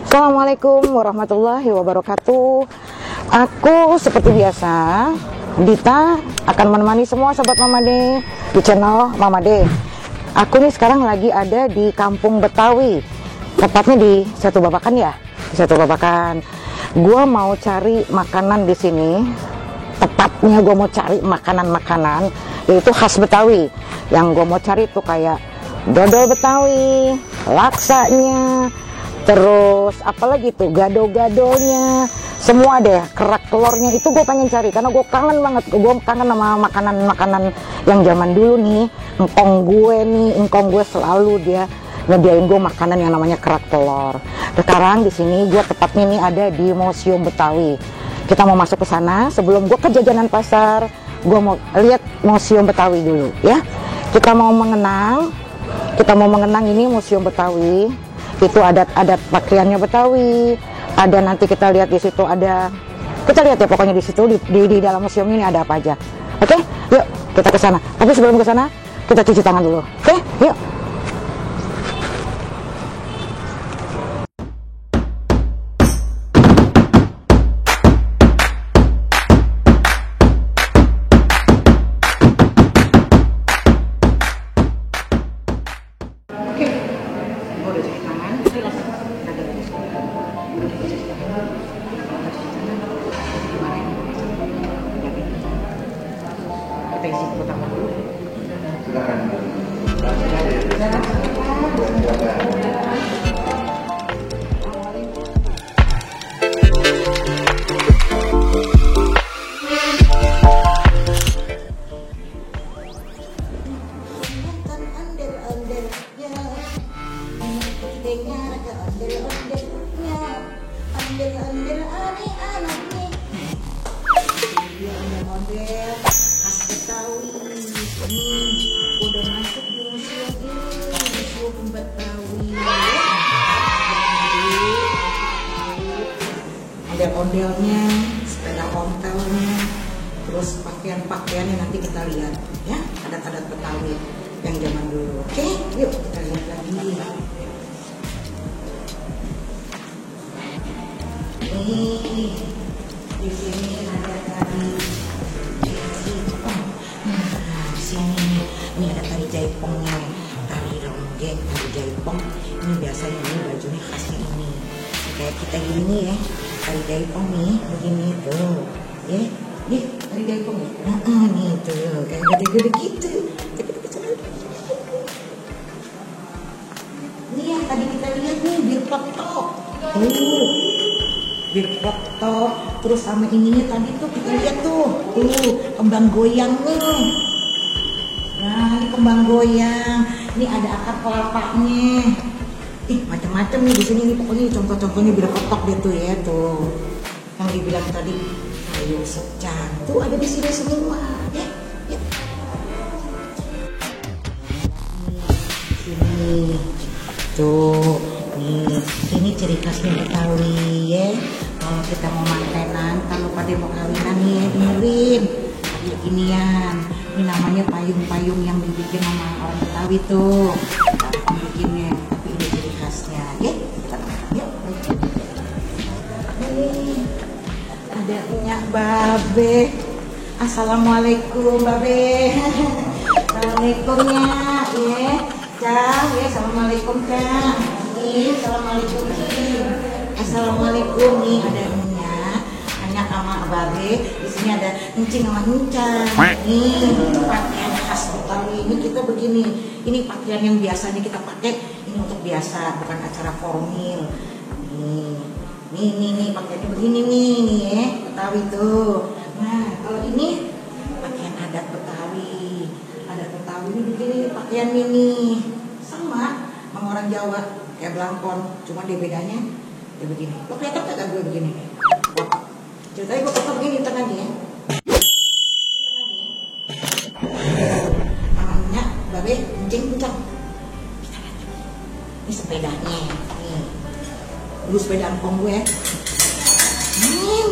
Assalamualaikum warahmatullahi wabarakatuh. Aku seperti biasa, Dita akan menemani semua sobat Mama De di channel Mama De. Aku nih sekarang lagi ada di Kampung Betawi, tepatnya di Satu Babakan ya, di Satu Babakan. Gua mau cari makanan di sini. Tepatnya gua mau cari makanan-makanan yaitu khas Betawi. Yang gua mau cari tuh kayak dodol Betawi, laksanya, terus apalagi tuh gado-gadonya, semua deh, kerak telurnya itu gue pengen cari karena gue kangen banget. Gue kangen sama makanan-makanan yang zaman dulu nih. Engkong gue selalu dia nyediain gue makanan yang namanya kerak telur. Sekarang di sini gue tepatnya nih ada di Museum Betawi. Kita mau masuk ke sana. Sebelum gue ke jajanan pasar, gue mau lihat Museum Betawi dulu ya. Kita mau mengenang ini Museum Betawi. Itu adat-adat pakaiannya Betawi. Ada nanti kita lihat di situ ada, kita lihat ya pokoknya di situ di dalam museum ini ada apa aja. Oke, yuk kita ke sana. Tapi sebelum ke sana kita cuci tangan dulu. Oke, yuk. Kita isi pertama dulu. Silakan. Model khas Betawi ini udah masuk di museum ini, Museum Betawi. Ondel-ondelnya, sepeda ontelnya, terus pakaian-pakaiannya nanti kita lihat ya, adat-adat Betawi yang zaman dulu. Oke, yuk kita lihat lagi. Nih, di sini ada tadi jaipong. Nah, di sini ini ada tari jaipongnya, tari ronggeng, tari jaipong. Ini biasanya ini bajunya khasnya ini. Kayak kita gini ya, tari jaipong nih, begini tuh, ya, nih tari jaipong ya. Nih tuh, kayak gede-gede gitu. Ini yang tadi kita lihat nih, bir peletok. Bir peletok, terus sama ininya tadi tuh kita lihat tuh kembang goyang nih. Nah ini kembang goyang, ini ada akar kelapanya. Macam-macam nih di sini nih, pokoknya contoh-contohnya bir peletok deh tuh ya tuh. Yang dibilang tadi kayu secang tuh ada di sini semua. Ya, ya. Sini tuh. Nih, ini ciri khasnya Betawi ya. Kalau kita mau mantenan, kalau pada mau kawinan nih, dengerin beginian. Ini namanya payung-payung yang dibikin sama orang Betawi tuh. Bikinnya, tapi ini ciri khasnya. Ya, kita makan yuk. Nih, ada minyak babe. Assalamualaikum babe. Assalamualaikum ya. Cang, ya, assalamualaikum Cang. Assalamualaikum. Assalamualaikum nih, ada minyak sama babe. Di sini ada encing sama encang. Nih pakaian khas Betawi. Ini kita begini. Ini pakaian yang biasanya kita pakai. Ini untuk biasa, bukan acara formal. Nih pakaiannya begini nih ya, Betawi tuh. Nah kalau ini pakaian adat Betawi. Adat Betawi ini begini pakaian ini sama orang Jawa. Kayak belangkon, cuma dia bedanya ya begini. Lo kelihatan gak gue begini? Ceritanya gue potong begini tangannya ya. Tangannya babe kencing kencang. Ini sepedanya nih. Dulu sepeda empong gue.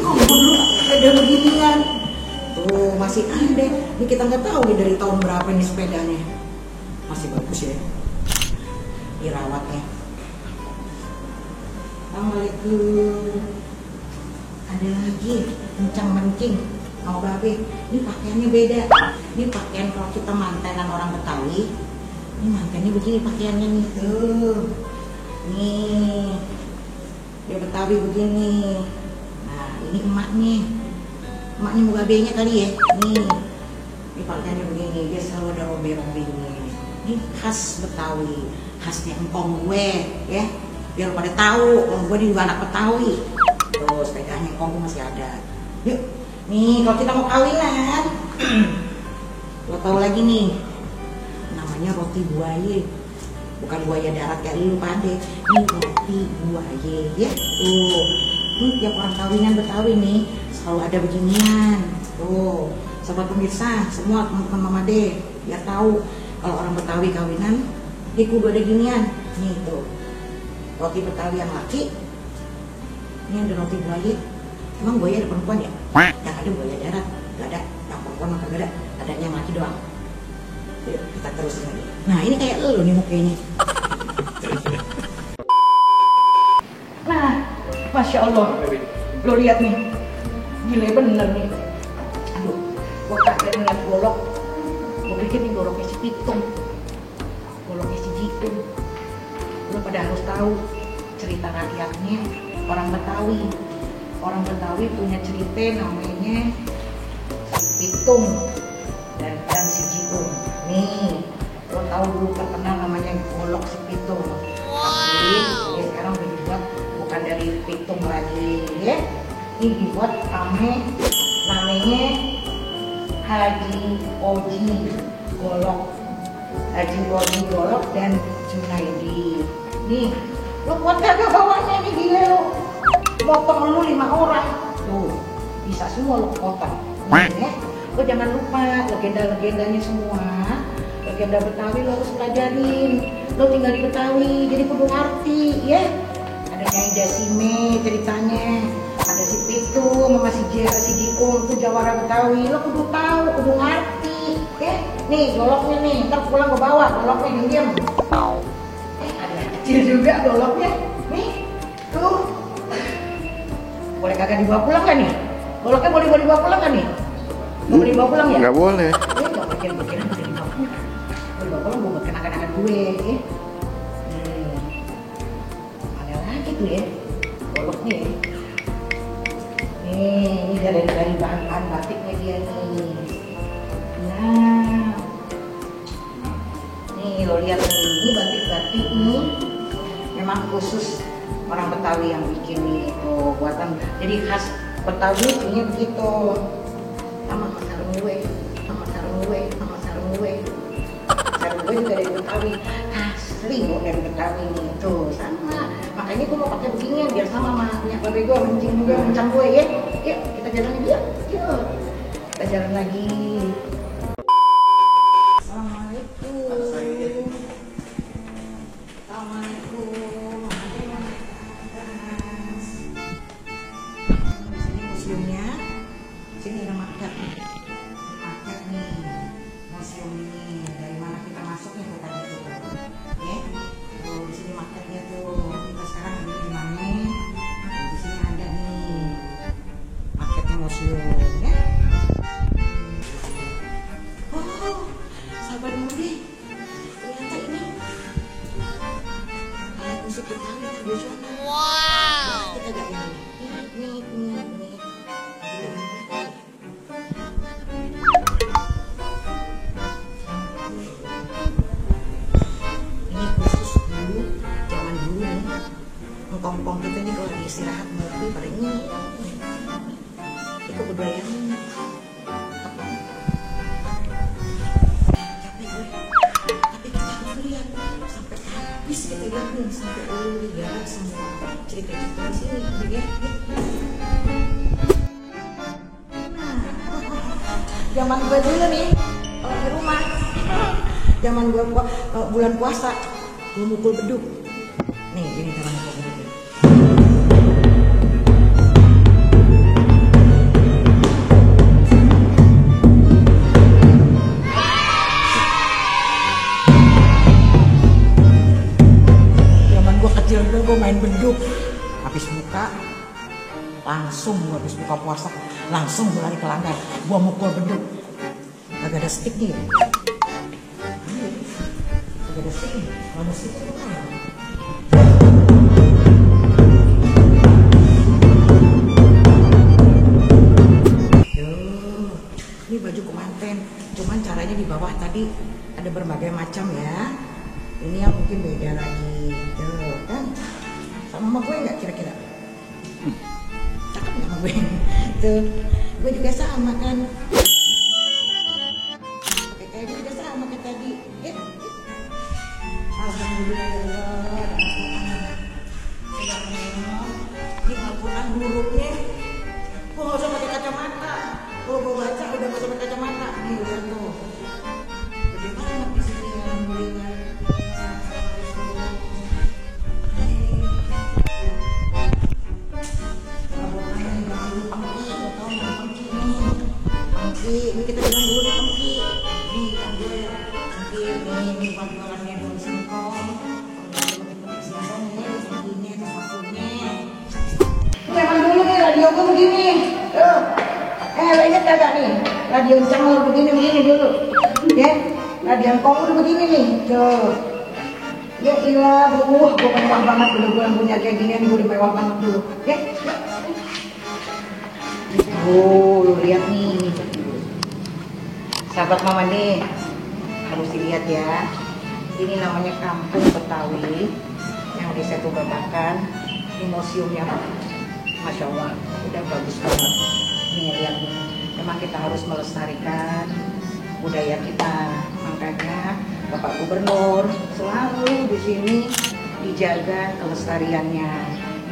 Ngomong dulu sepeda beginian. Tuh masih ada. Ini kita nggak tahu nih dari tahun berapa nih sepedanya. Masih bagus ya. Dirawatnya. Assalamualaikum. Ada lagi mencang-mencing mau babe. Ini pakaiannya beda. Ini pakaian kalau kita mantenan orang Betawi. Ini mantennya begini pakaiannya nih tuh. Nih, dia Betawi begini. Nah, ini emaknya mau babenya kali ya. Nih, ini pakaiannya begini. Dia selalu ada robe-robenya. Ini khas Betawi, khasnya engkong gue, ya. Biar pada tahu, kalau gue juga anak Betawi. Tuh, sepedanya engkong gue masih ada. Yuk, nih kalau kita mau kawinan, lo tahu lagi nih, namanya roti buaya. Bukan buaya darat kayak lu pade. Ini roti buaya, ya. Tuh, ini tiap orang kawinan Betawi nih selalu ada beginian. Tuh, sobat pemirsa, semua teman-teman Mama De, biar tahu kalau orang Betawi kawinan, dia kudu ada ginian. Nih tuh, roti Betawi yang laki. Ini ada roti buaya. Emang buaya ada perempuan ya? Yang ada buaya darat, gak ada. Yang perempuan mah gak ada. Adanya yang laki doang. Yuk, kita terusin lagi. Nah, ini kayak lu nih mukanya. Nah, Masya Allah. Lo lihat nih. Gila bener nih. Aduh, gua kaget ngeliat golok. Gua pikir nih goloknya si Pitung. Goloknya si Jikun. Lo pada harus tahu cerita rakyatnya orang Betawi. Orang Betawi punya cerita namanya Pitung dan si Jikun. Nih, lo tahu dulu terkenal namanya golok si Pitung. Tapi ya sekarang udah dibuat bukan dari Pitung lagi, ya. Ini dibuat namanya Haji Oji Golok. Haji Oji Golok dan Junaidi. Nih, lo kuat kagak bawanya nih, gila lo. Potong lu 5 orang. Tuh, bisa semua lo potong. Nih, ya. Lo jangan lupa legenda-legendanya semua. Legenda Betawi lo harus pelajarin. Lo tinggal di Betawi, jadi kudu ngerti, ya. Ada Nyai Dasime ceritanya. Ada si Pitung sama si Jikung, itu jawara Betawi. Lo kudu tahu, kudu ngerti, ya. Nih, goloknya nih, ntar pulang gue bawa goloknya diam. Ada kecil juga goloknya. Nih, tuh. Boleh kagak dibawa pulang kan nih? Goloknya boleh dibawa pulang kan nih? Mau dibawa pulang ya? Nggak boleh. Nggak bikin-bikin bisa dibawa pulang. Dibawa pulang gue bikin akan-akan gue, ya. Ada lagi tuh ya, goloknya ya. Ini dari bahan-bahan batiknya dia nih. Nah, nih lo lihat nih, ini batik-batik nih memang khusus orang Betawi yang bikin nih, itu buatan. Jadi khas Betawi punya begitu. Sama sarung gue, sama sarung gue, sama sarung gue. Sarung gue juga dari Betawi, asli gue dari Betawi nih, tuh sama. Makanya gue mau pakai beginian biar sama sama punya babe gue, mencang gue, ya. Yuk, kita jalan lagi, yuk. Kita jalan lagi. Assalamualaikum. Assalamualaikum. Sini museumnya. Sini ada market. Market nih. Museum ini. Dari mana kita masuknya tuh tadi tuh. Ya. Tuh di sini marketnya tuh. Kita sekarang ada di mana? Di sini ada nih. Marketnya museum, ya. Oh, sahabat Mudi. Ternyata ini musik Betawi tradisional. Wow. Kita gak ini. Ini khusus dulu, zaman dulu nih. Engkong-engkong kita ini kalau lagi istirahat ngopi pada ini. Itu kebudayaan. Kita lihat nih sampai lihat semua cerita-cerita di sini, ya. Nah, zaman gue dulu nih, kalau di rumah, zaman gue bulan puasa, gue mukul beduk. Nih, ini cara mukul beduk. Gue main beduk habis buka langsung gua habis buka puasa langsung gua lari ke langgar, gua mukul beduk, kagak ada sticknya, kagak ada sticknya, kalau ada sticknya ini baju kemanten, cuman caranya di bawah tadi ada berbagai macam ya. Ini yang mungkin beda lagi, tuh kan? Sama mama gue nggak kira-kira? Cakep nggak sama gue? Tuh, gue juga sama kan? Pakai kayak gue juga sama kayak tadi. Ya. Alhamdulillah. Ini Al-Quran hurufnya, gue nggak usah pakai kacamata. Kalau gue baca udah nggak usah pakai kacamata. Nih lihat tuh, gede banget di sini. Alhamdulillah. Ini kita bilang dulu nih Pengki. Nih kan gue Pengki nih jualannya dulu singkong. Singkong ya, segini terus waktunya. Memang dulu nih radio gue begini. Tuh. Lo inget kagak nih? Radio cangol begini dulu. Ya, radio kongul begini nih. Tuh. Ya ilah, gue mewah banget dulu. Gue yang punya kayak gini gue mewah banget dulu. Ya. Oh, lu lihat nih. Sahabat Mama nih, harus dilihat ya. Ini namanya Kampung Betawi yang di Setu Babakan. Ini museumnya, Masya Allah, udah bagus banget. Nih lihat nih, memang kita harus melestarikan budaya kita. Makanya Bapak Gubernur selalu di sini dijaga kelestariannya,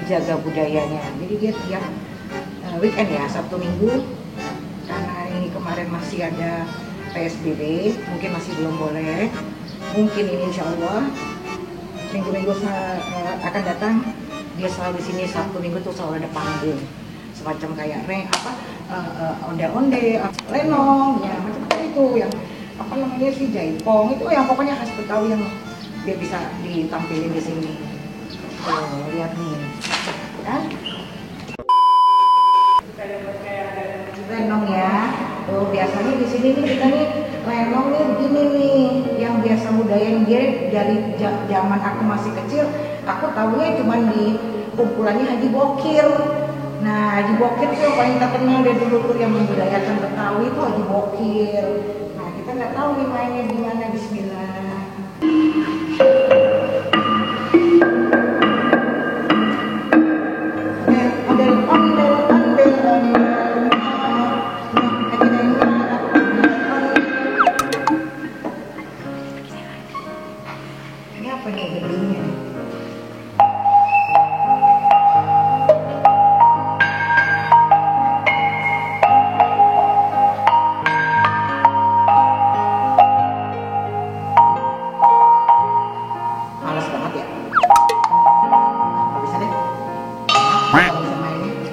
dijaga budayanya. Jadi dia tiap weekend ya, Sabtu Minggu, karena ini kemarin masih ada PSBB, mungkin masih belum boleh. Mungkin ini insya Allah minggu-minggu akan datang, dia selalu di sini Sabtu Minggu tuh selalu ada panggung, semacam kayak onde-onde, lenong, ya macam-macam itu yang apa namanya sih jaipong itu yang pokoknya khas Betawi yang dia bisa ditampilin di sini. Oh, lihat nih, kan? Lenong ya. Tuh biasanya di sini nih kita nih lenong nih begini nih, yang biasa budaya dia dari zaman aku masih kecil, aku tahunya cuma di kumpulannya Haji Bokir. Nah, Haji Bokir tuh yang paling terkenal dari dulu tuh yang membudayakan Betawi itu Haji Bokir. Nah, kita nggak tahu nih mainnya gimana. Bismillah.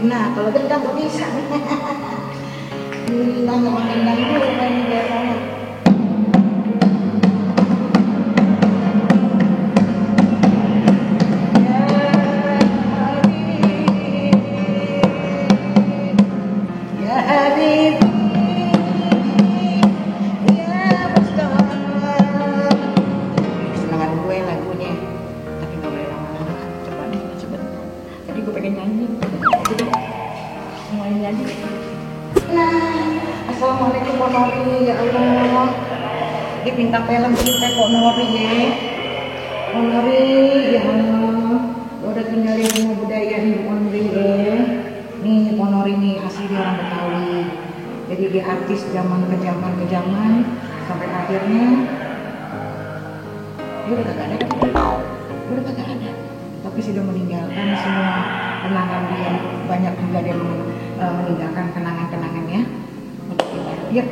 Nah, kalau gendang gak bisa. Gendang sama gendang dulu main biasanya. Ya Habib, ya Mustafa. Kesenangan gue lagunya, tapi gak boleh lama-lama. Coba. Tadi gue pengen nyanyi. Semuanya nyanyi. Nah, assalamualaikum Ponori, ya Allah. Dia minta film kita Ponori ya. Ponori, ya Allah. Udah tinggalin semua budaya nih Ponori ya. Nih Ponori nih asli dia orang Betawi. Jadi dia artis zaman ke zaman sampai akhirnya dia udah kagak ada. Udah kagak ada. Tapi sudah meninggalkan semua kenangan dia, banyak juga dia meninggalkan kenangan-kenangannya untuk kita. Ya,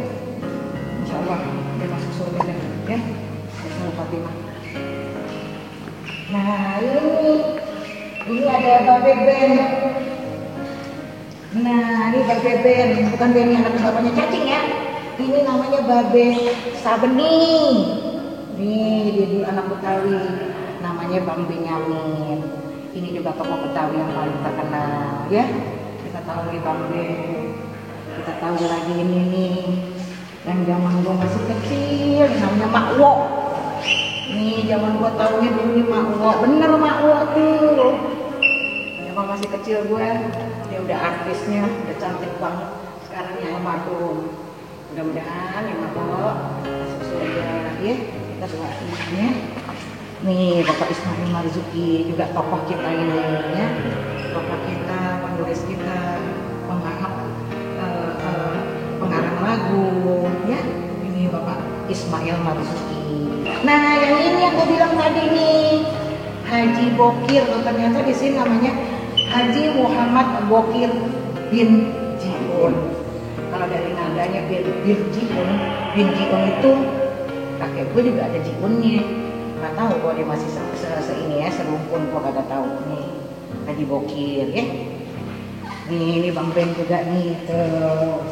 insya Allah dia masuk surga ya. Jangan Fatimah. Nah ini ada Babe Ben. Nah ini Babe Ben, bukan Ben yang anak bapaknya cacing ya. Ini namanya Babe Sabeni. Nih dia dulu anak Betawi, namanya Bang Benyamin. Ini juga tokoh Betawi yang paling terkenal ya. Kita tahu nih Bang B, kita tahu lagi ini nih yang zaman gua masih kecil namanya Mak Wo. Nih zaman gua tahunya dulu nih Mak Wo, bener Mak Wo tuh. Zaman masih kecil gue, dia udah artisnya, udah cantik banget. Sekarang yang almarhum. Mudah-mudahan ya Mak Wo masuk surga ya. Kita doain ya. Nih Bapak Ismail Marzuki juga tokoh kita ini ya. Tokoh kita, penulis kita, pengarang lagu ya. Ini Bapak Ismail Marzuki. Nah yang ini yang gue bilang tadi nih, Haji Bokir, ternyata di sini namanya Haji Muhammad Bokir bin Jiun. Kalau dari nadanya bin Jiun itu kakek gue juga ada Jiunnya. Nggak tahu kok dia masih ini ya, serumpun gue kagak tahu nih. Haji Bokir ya. Ini Bang Ben juga nih tuh.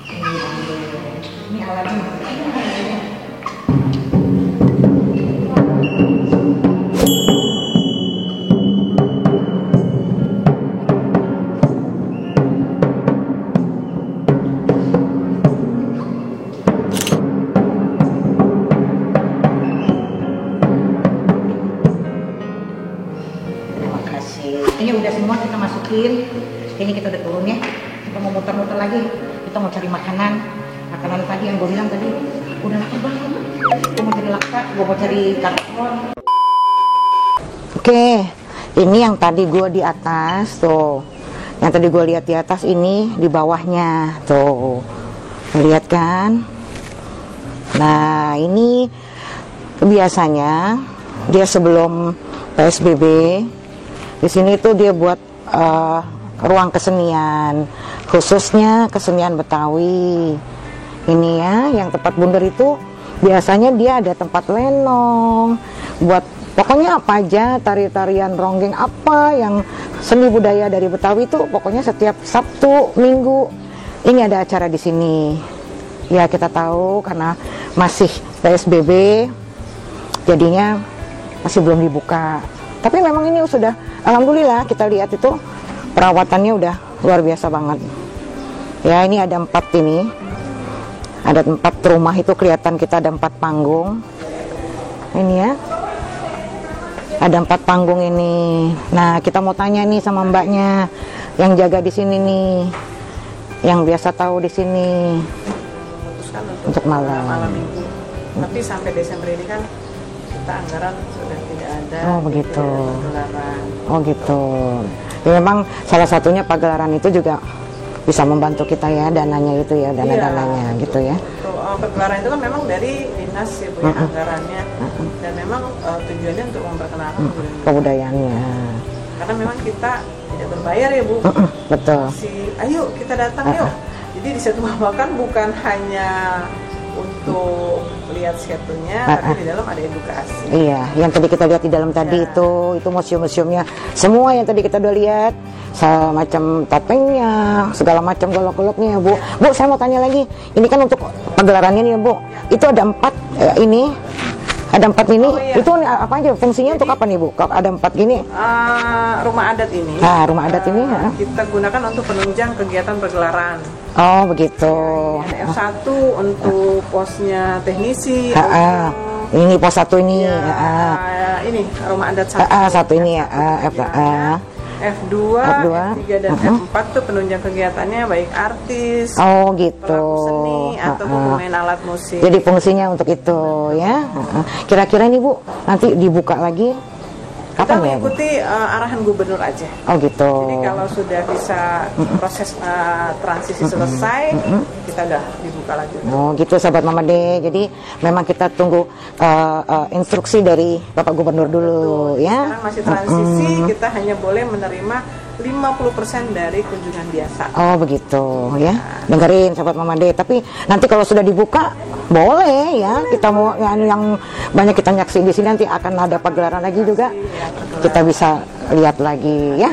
Ini Bang Ben. Ini alatnya. Ini udah semua kita masukin. Ini kita udah turun ya. Kita mau muter-muter lagi. Kita mau cari makanan. Makanan tadi yang gue bilang tadi udah lapar banget. Gue mau cari laksa, gue mau cari karton. Oke, ini yang tadi gue di atas tuh. Yang tadi gue lihat di atas ini di bawahnya tuh. Lihat kan? Nah ini biasanya dia sebelum PSBB. Di sini tuh dia buat ruang kesenian, khususnya kesenian Betawi. Ini ya, yang tempat bundar itu biasanya dia ada tempat lenong, buat pokoknya apa aja, tari-tarian ronggeng apa yang seni budaya dari Betawi itu pokoknya setiap Sabtu, Minggu ini ada acara di sini. Ya kita tahu karena masih PSBB, jadinya masih belum dibuka. Tapi memang ini sudah, alhamdulillah kita lihat itu perawatannya udah luar biasa banget. Ya ini ada 4 ini, ada 4 rumah itu kelihatan kita ada 4 panggung. Ini ya, ada 4 panggung ini. Nah kita mau tanya nih sama mbaknya yang jaga di sini nih, yang biasa tahu di sini. Untuk malam minggu. Tapi sampai Desember ini kan kita anggaran sudah tidak ada. Oh begitu. Pagelaran. Oh gitu. Ya, memang salah satunya pagelaran itu juga bisa membantu kita ya, dananya itu ya, dana-dananya gitu ya. Pagelaran itu kan memang dari dinas ya punya anggarannya, dan memang tujuannya untuk memperkenalkan kebudayaannya. Karena memang kita tidak berbayar ya Bu. Betul. Ayo kita datang yuk. Jadi di satu makan bukan hanya untuk lihat satunya, tapi di dalam ada edukasi. Iya, yang tadi kita lihat di dalam tadi itu museum-museumnya, semua yang tadi kita udah lihat, semacam topengnya, segala macam golok-goloknya ya Bu. Bu, saya mau tanya lagi, ini kan untuk pagelarannya nih ya Bu, itu ada 4 ini. Ada 4 ini, itu apa aja fungsinya? Jadi, untuk apa nih Bu? Ada 4 gini. Rumah adat ini. Rumah adat ini. Kita gunakan untuk penunjang kegiatan pagelaran. Oh begitu. Ada F1 untuk posnya teknisi. Ini pos 1 ini. Ini rumah adat 1. 1 ini ya. F2, F3 dan F4 tuh penunjang kegiatannya baik artis, gitu. pelaku seni atau pemain alat musik. Jadi fungsinya untuk itu ya. Kira-kira nih Bu, nanti dibuka lagi kita kapan ya Bu? mengikuti arahan gubernur aja. Oh gitu. Jadi kalau sudah bisa proses transisi selesai, kita udah dibuka lagi. Oh gitu sahabat Mama D. Jadi memang kita tunggu instruksi dari Bapak Gubernur dulu. Betul. Ya. Sekarang masih transisi, kita hanya boleh menerima 50% dari kunjungan biasa. Oh begitu ya. Dengerin sahabat Mama D. Tapi nanti kalau sudah dibuka boleh ya. Kita mau yang banyak kita nyaksi di sini, nanti akan ada pagelaran lagi juga. Kita bisa lihat lagi ya.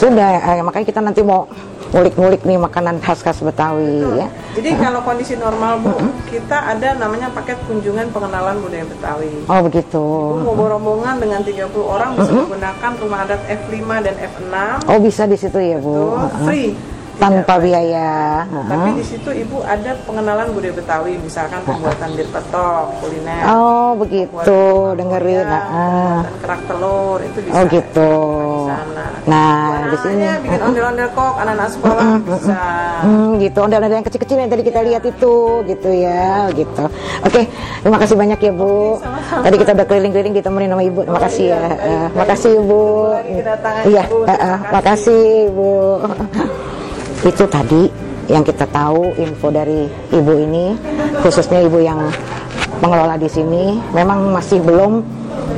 Sudah makanya kita nanti mau ngulik-ngulik nih makanan khas-khas Betawi. Betul. Ya. Jadi kalau kondisi normal Bu, kita ada namanya paket kunjungan pengenalan budaya Betawi. Oh begitu. Bu mau rombongan dengan 30 orang bisa menggunakan rumah adat F5 dan F6. Oh bisa di situ ya Bu. Betul, free. Tanpa biaya. Tapi di situ Ibu ada pengenalan budaya Betawi, misalkan pembuatan bir petok, kuliner. Oh begitu, dengerin. Dan kerak telur itu bisa. Oh gitu. Di sana. Nah di sini. Bikin ondel-ondel kok anak-anak sekolah bisa. Gitu, ondel-ondel yang kecil-kecil yang tadi kita lihat itu, gitu ya, gitu. Oke, terima kasih banyak ya Bu. Sama-sama. Tadi kita udah keliling-keliling ditemenin sama Ibu. Terima kasih ya. Makasih Ibu. Iya, makasih Ibu. Itu tadi yang kita tahu info dari Ibu ini, khususnya Ibu yang mengelola di sini, memang masih belum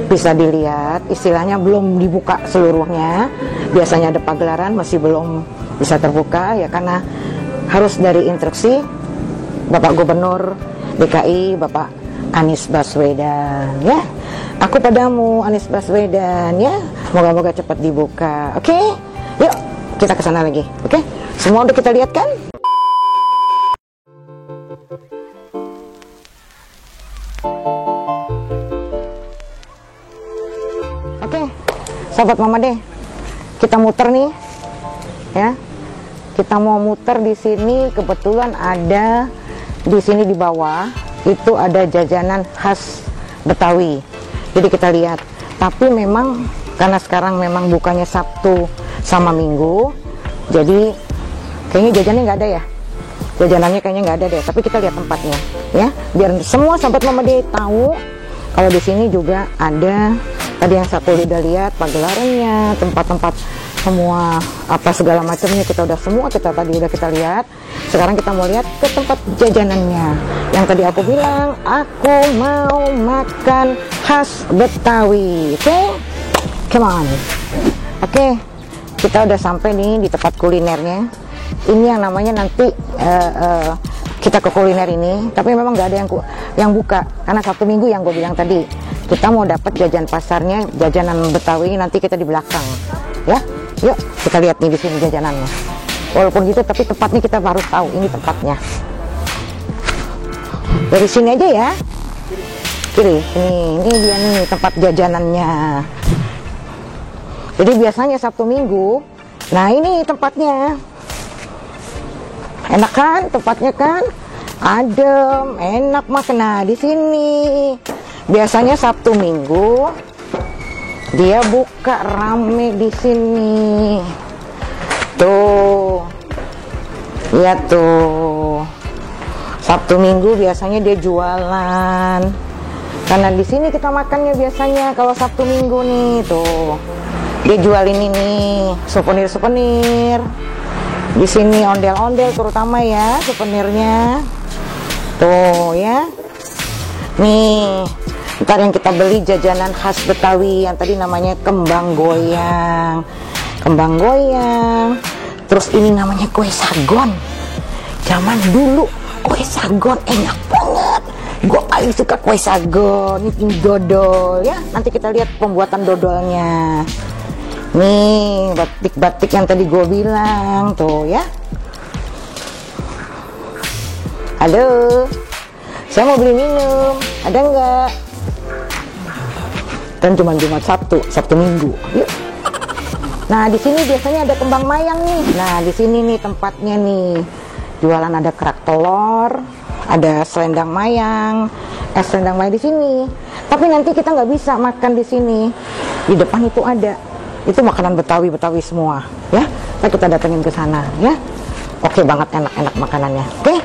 bisa dilihat, istilahnya belum dibuka seluruhnya. Biasanya ada pagelaran, masih belum bisa terbuka ya karena harus dari instruksi Bapak Gubernur DKI, Bapak Anies Baswedan ya. Aku padamu Anies Baswedan ya. Moga-moga cepat dibuka. Oke? Yuk, kita ke sana lagi. Oke? Semua udah kita lihat kan? Oke, sahabat Mama deh, kita muter nih, ya. Kita mau muter di sini. Kebetulan ada di sini di bawah itu ada jajanan khas Betawi. Jadi kita lihat. Tapi memang karena sekarang memang bukannya Sabtu sama Minggu, jadi kayaknya jajannya nggak ada ya. Jajanannya kayaknya nggak ada deh. Tapi kita lihat tempatnya, ya. Biar semua sahabat Mama deh tahu kalau di sini juga ada. Tadi yang satu udah lihat pagelarannya, tempat-tempat semua apa segala macamnya kita udah kita lihat. Sekarang kita mau lihat ke tempat jajanannya. Yang tadi aku bilang, aku mau makan khas Betawi. Oke? Come on. Oke. Kita udah sampai nih di tempat kulinernya. Ini yang namanya nanti kita ke kuliner ini, tapi memang nggak ada yang buka karena Sabtu Minggu yang gue bilang tadi. Kita mau dapat jajan pasarnya, jajanan Betawi nanti kita di belakang, ya. Yuk kita lihat nih di sini jajanannya. Walaupun gitu, tapi tempatnya kita baru tahu ini tempatnya. Dari sini aja ya. Kiri, ini dia nih tempat jajanannya. Jadi biasanya Sabtu Minggu, nah ini tempatnya. Enak kan tempatnya kan? Adem, enak makan. Nah di sini biasanya Sabtu Minggu dia buka rame di sini. Tuh, lihat tuh. Sabtu Minggu biasanya dia jualan. Karena di sini kita makannya biasanya kalau Sabtu Minggu nih tuh. Dia jual ini nih, souvenir-souvenir. Di sini ondel-ondel terutama ya, souvenirnya. Tuh ya. Nih, ntar yang kita beli jajanan khas Betawi yang tadi namanya kembang goyang. Kembang goyang. Terus ini namanya kue sagon. Zaman dulu kue sagon enak banget. Gue paling suka kue sagon. Ini dodol ya. Nanti kita lihat pembuatan dodolnya. Nih, batik-batik yang tadi gue bilang tuh ya. Halo, saya mau beli minum, ada nggak? Kan cuma Jumat Sabtu Minggu. Yuk. Nah di sini biasanya ada kembang mayang nih. Nah di sini nih tempatnya nih, jualan ada kerak telur, ada selendang mayang, selendang mayang di sini. Tapi nanti kita nggak bisa makan di sini. Di depan itu ada. Itu makanan Betawi semua ya. Kita datengin ke sana ya. Oke banget, enak-enak makanannya. Oke.